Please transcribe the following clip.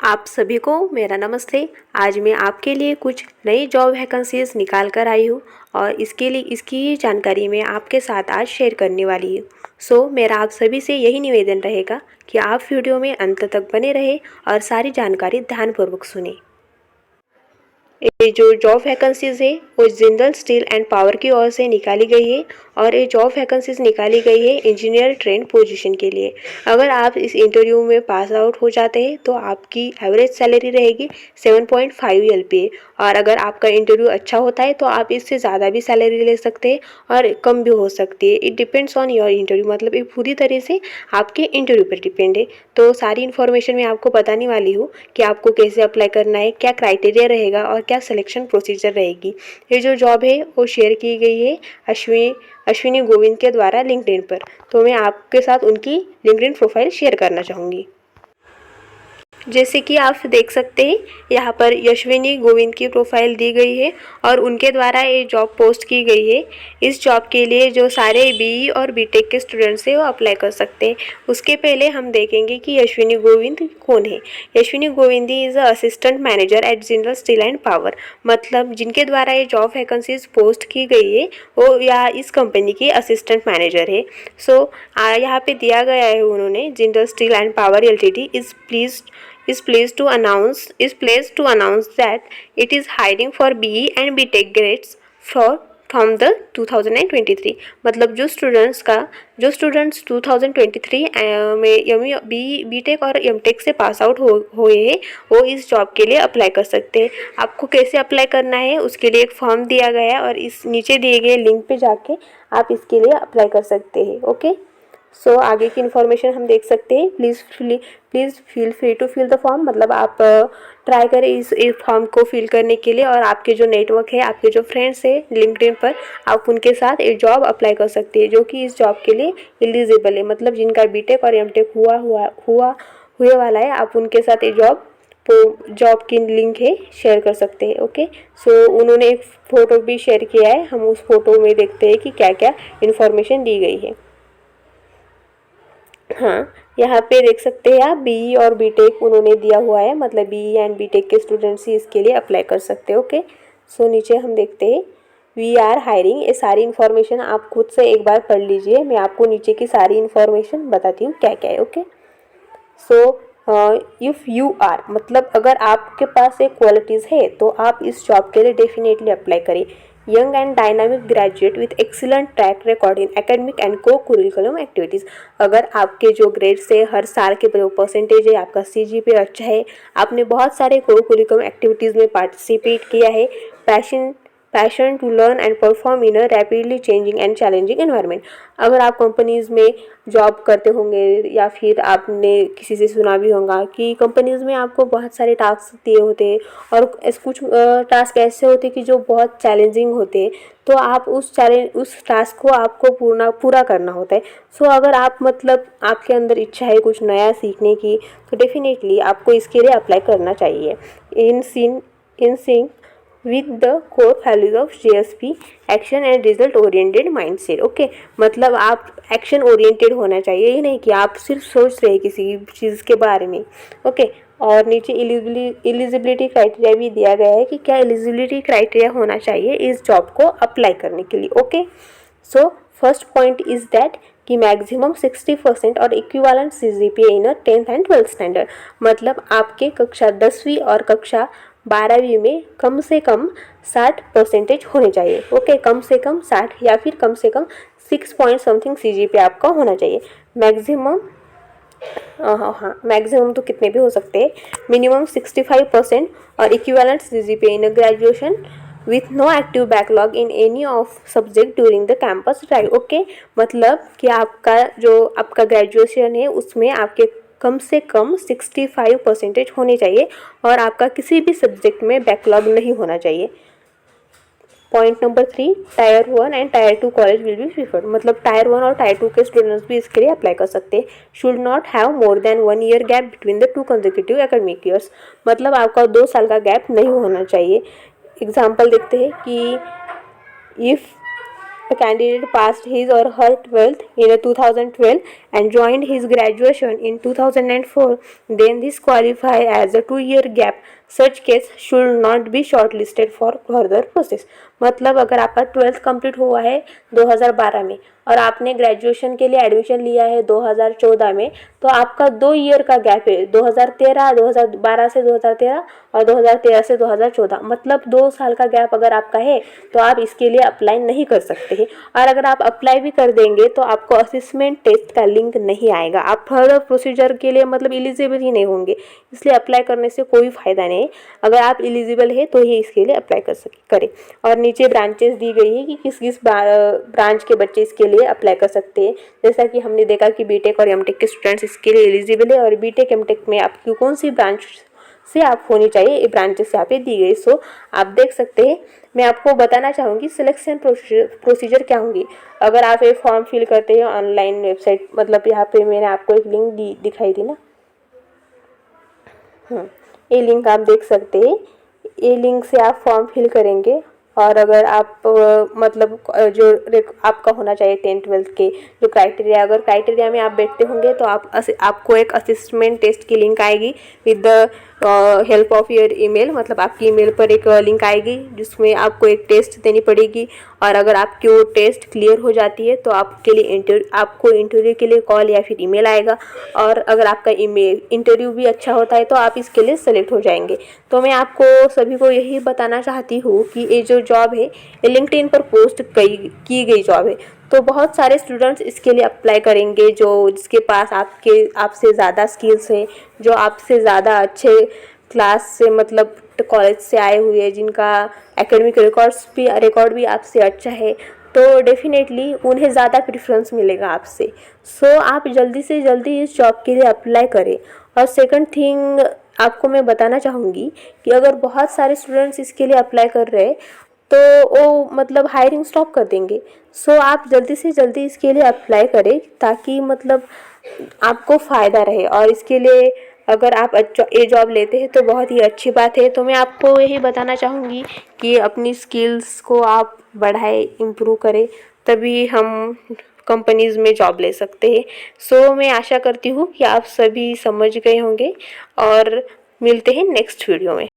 आप सभी को मेरा नमस्ते। आज मैं आपके लिए कुछ नई जॉब वैकेंसीज निकाल कर आई हूँ और इसकी जानकारी मैं आपके साथ आज शेयर करने वाली हूँ। मेरा आप सभी से यही निवेदन रहेगा कि आप वीडियो में अंत तक बने रहें और सारी जानकारी ध्यानपूर्वक सुनें। ये जो जॉब वैकेंसीज है वो जिंदल स्टील एंड पावर की ओर से निकाली गई है और ये जॉब वैकेंसीज निकाली गई है इंजीनियर ट्रेंड पोजीशन के लिए। अगर आप इस इंटरव्यू में पास आउट हो जाते हैं तो आपकी एवरेज सैलरी रहेगी 7.5 LPA और अगर आपका इंटरव्यू अच्छा होता है तो आप इससे ज़्यादा भी सैलरी ले सकते हैं और कम भी हो सकती है। It depends on your interview, मतलब ये पूरी तरह से आपके इंटरव्यू पर डिपेंड है। तो सारी इन्फॉर्मेशन मैं आपको बताने वाली हूँ कि आपको कैसे अप्लाई करना है, क्या क्राइटेरिया रहेगा और क्या सिलेक्शन प्रोसीजर रहेगी। ये जो जॉब है वो शेयर की गई है अश्विनी गोविंद के द्वारा लिंक्डइन पर। तो मैं आपके साथ उनकी लिंक्डइन प्रोफाइल शेयर करना चाहूँगी। जैसे कि आप देख सकते हैं यहाँ पर यशविनी गोविंद की प्रोफाइल दी गई है और उनके द्वारा ये जॉब पोस्ट की गई है। इस जॉब के लिए जो सारे BE और BTech के स्टूडेंट्स हैं वो अप्लाई कर सकते हैं। उसके पहले हम देखेंगे कि यशविनी गोविंद कौन है। Yashvini Govind is a assistant manager at Jindal steel and power, मतलब जिनके द्वारा ये जॉब वैकेंसीज पोस्ट की गई है वो या इस कंपनी की असिस्टेंट मैनेजर है। यहाँ पे दिया गया है उन्होंने Jindal steel and power LTD is pleased to announce that it is hiring for BE and BTech grades from the 2023, मतलब जो स्टूडेंट्स 2023 में BE BTech और MTech से पास आउट हुए हैं वो इस जॉब के लिए अप्लाई कर सकते हैं। आपको कैसे अप्लाई करना है उसके लिए एक फॉर्म दिया गया है और इस नीचे दिए गए लिंक पे जाके आप इसके लिए अप्लाई कर सकते हैं। ओके, आगे की इन्फॉर्मेशन हम देख सकते हैं। Please feel free to fill the form, मतलब आप ट्राई करें इस फॉर्म को फिल करने के लिए और आपके जो नेटवर्क है, आपके जो फ्रेंड्स हैं लिंक्डइन पर, आप उनके साथ एक जॉब अप्लाई कर सकते हैं जो कि इस जॉब के लिए एलिजिबल है, मतलब जिनका BTech और MTech हुए वाला है। आप उनके साथ एक जॉब की लिंक है शेयर कर सकते हैं। ओके, उन्होंने एक फ़ोटो भी शेयर किया है, हम उस फोटो में देखते हैं कि क्या क्या इन्फॉर्मेशन दी गई है। हाँ, यहाँ पे देख सकते हैं आप BE और BTech उन्होंने दिया हुआ है, मतलब BE एंड BTech के स्टूडेंट्स ही इसके लिए अप्लाई कर सकते हैं। ओके, नीचे हम देखते हैं वी आर हायरिंग। ये सारी इन्फॉर्मेशन आप खुद से एक बार पढ़ लीजिए, मैं आपको नीचे की सारी इन्फॉर्मेशन बताती हूँ क्या क्या है। ओके, इफ़ यू आर, मतलब अगर आपके पास ये क्वालिटीज़ है तो आप इस जॉब के लिए डेफिनेटली अप्लाई करें। Young and dynamic graduate with excellent track record in academic and को कुरिकुलम एक्टिविटीज़। अगर आपके जो ग्रेड्स है, हर साल के जो परसेंटेज है, आपका CGPA अच्छा है, आपने बहुत सारे को कुरिकुलम एक्टिविटीज़ में पार्टिसिपेट किया है, passion to learn and perform in a rapidly changing and challenging environment. अगर आप कंपनीज़ में जॉब करते होंगे या फिर आपने किसी से सुना भी होगा कि कंपनीज़ में आपको बहुत सारे टास्क दिए होते हैं और कुछ टास्क ऐसे होते हैं कि जो बहुत चैलेंजिंग होते हैं, तो आप उस टास्क को आपको पूरा करना होता है। अगर आप, मतलब आपके अंदर इच्छा है कुछ नया सीखने की, तो डेफिनेटली आपको इसके लिए अप्लाई करना चाहिए। In sync with the core values of JSP, action and result oriented mindset. Okay, मतलब आप एक्शन ओरिएंटेड होना चाहिए, ये नहीं कि आप सिर्फ सोच रहे हैं किसी चीज़ के बारे में। ओके, और नीचे एलिजिबिलिटी क्राइटेरिया भी दिया गया है कि क्या एलिजिबिलिटी क्राइटेरिया होना चाहिए इस जॉब को अप्लाई करने के लिए। Okay, first point is that कि मैक्सिमम 60% और equivalent CGPA in 10th and 12th standard, मतलब आपके कक्षा 10वीं और कक्षा 12वीं में कम से कम 60% होने चाहिए। ओके, कम से कम 60 या फिर कम से कम 6 पॉइंट समथिंग CGPA आपका होना चाहिए। मैक्सिमम तो कितने भी हो सकते हैं, मिनिमम 65% और equivalent CGPA in graduation with no active backlog in any of subject during the campus drive. Okay, मतलब कि आपका ग्रेजुएशन है उसमें आपके कम से कम 65% होने चाहिए और आपका किसी भी सब्जेक्ट में बैकलॉग नहीं होना चाहिए। Point number 3, Tier 1 and Tier 2 college will be preferred, मतलब Tier 1 और Tier 2 के स्टूडेंट्स भी इसके लिए अप्लाई कर सकते हैं। Should not have more than 1 year gap between the 2 consecutive academic years, मतलब आपका 2 साल का गैप नहीं होना चाहिए। एग्जाम्पल देखते हैं कि a candidate passed his or her 12th in 2012 and joined his graduation in 2004, then this qualify as a 2-year gap. Such case should not be shortlisted for further process. मतलब अगर आपका 12th complete हुआ है 2012 में और आपने graduation के लिए एडमिशन लिया है 2014 में, तो आपका 2 ईयर का गैप है, 2012 से 2013 और 2013 से 2014, मतलब 2 साल का गैप अगर आपका है तो आप इसके लिए अप्लाई नहीं कर सकते हैं। और अगर आप अप्लाई भी कर देंगे तो आपको असेसमेंट टेस्ट का लिंक नहीं आएगा, आप फर्दर प्रोसीजर के लिए मतलब एलिजिबल ही नहीं होंगे, इसलिए अप्लाई करने से कोई फ़ायदा नहीं। अगर आप एलिजिबल है तो ही इसके लिए अप्लाई करें। और नीचे ब्रांचेस दी गई है कि किस किस ब्रांच के बच्चे इसके लिए अप्लाई कर सकते हैं। जैसा कि हमने देखा कि बीटेक और एमटेक के स्टूडेंट्स इसके लिए एलिजिबल है, और बीटेक एमटेक में आपकी कौन सी ब्रांच से आप होनी चाहिए, ये ब्रांचेस यहाँ पे दी गई। सो आप देख सकते हैं। मैं आपको बताना चाहूँगी सिलेक्शन प्रोसीजर क्या होंगी। अगर आप ये फॉर्म फिल करते हैं ऑनलाइन वेबसाइट, मतलब यहाँ पे मैंने आपको एक लिंक दिखाई दी ना, ये लिंक आप देख सकते हैं। ये लिंक से आप फॉर्म फिल करेंगे, और अगर आप मतलब जो आपका होना चाहिए 10th-12th के जो क्राइटेरिया, अगर क्राइटेरिया में आप बैठते होंगे तो आपको एक असेसमेंट टेस्ट की लिंक आएगी with the help of your email, मतलब आपकी ईमेल पर एक लिंक आएगी जिसमें आपको एक टेस्ट देनी पड़ेगी। और अगर आपकी वो टेस्ट क्लियर हो जाती है तो आपको इंटरव्यू के लिए कॉल या फिर ईमेल आएगा। और अगर आपका इंटरव्यू भी अच्छा होता है तो आप इसके लिए सेलेक्ट हो जाएंगे। तो मैं आपको सभी को यही बताना चाहती हूँ कि ये जो जॉब है ये लिंक्डइन पर पोस्ट की गई जॉब है, तो बहुत सारे स्टूडेंट्स इसके लिए अप्लाई करेंगे जिसके पास आपसे ज़्यादा स्किल्स हैं, जो आपसे ज़्यादा अच्छे क्लास से मतलब कॉलेज से आए हुए हैं, जिनका एकेडमिक रिकॉर्ड भी आपसे अच्छा है, तो डेफिनेटली उन्हें ज़्यादा प्रेफरेंस मिलेगा आपसे। सो आप जल्दी से जल्दी इस जॉब के लिए अप्लाई करें। और सेकंड थिंग आपको मैं बताना चाहूँगी कि अगर बहुत सारे स्टूडेंट्स इसके लिए अप्लाई कर रहे हैं तो वो मतलब हायरिंग स्टॉप कर देंगे। सो आप जल्दी से जल्दी इसके लिए अप्लाई करें ताकि मतलब आपको फ़ायदा रहे। और इसके लिए अगर आप ये जॉब लेते हैं तो बहुत ही अच्छी बात है। तो मैं आपको यही बताना चाहूँगी कि अपनी स्किल्स को आप बढ़ाएं, इम्प्रूव करें, तभी हम कंपनीज़ में जॉब ले सकते हैं। सो मैं आशा करती हूँ कि आप सभी समझ गए होंगे, और मिलते हैं नेक्स्ट वीडियो में।